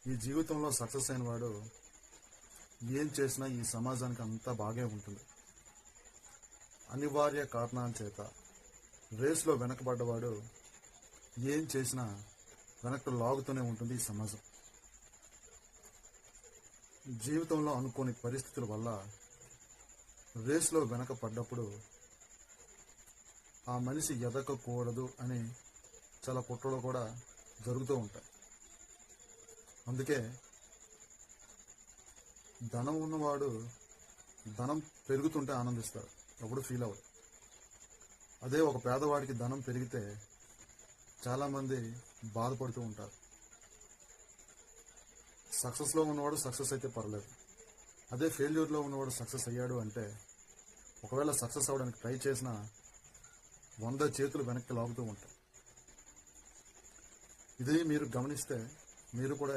ఈ జీవితంలో సక్సెస్ అయిన వాడు ఏం చేసినా ఈ సమాజానికి అంతా బాగే ఉంటుంది. అనివార్య కారణాల చేత రేసులో వెనకబడ్డవాడు ఏం చేసినా వెనక్కి లాగుతూనే ఉంటుంది ఈ సమాజం. జీవితంలో అనుకోని పరిస్థితుల వల్ల రేసులో వెనకపడ్డప్పుడు ఆ మనిషి ఎదగకూడదు అని చాలా కుట్రలు కూడా జరుగుతూ ఉంటాయి. అందుకే ధనం ఉన్నవాడు ధనం పెరుగుతుంటే ఆనందిస్తాడు, అప్పుడు ఫీల్ అవ్వడు. అదే ఒక పేదవాడికి ధనం పెరిగితే చాలామంది బాధపడుతూ ఉంటారు. సక్సెస్లో ఉన్నవాడు సక్సెస్ అయితే పర్లేదు, అదే ఫెయిల్యూర్లో ఉన్నవాడు సక్సెస్ అయ్యాడు అంటే ఒకవేళ సక్సెస్ అవ్వడానికి ట్రై చేసినా 100 చేతులు వెనక్కి లాగుతూ ఉంటాయి. ఇది మీరు గమనిస్తే మీరు కూడా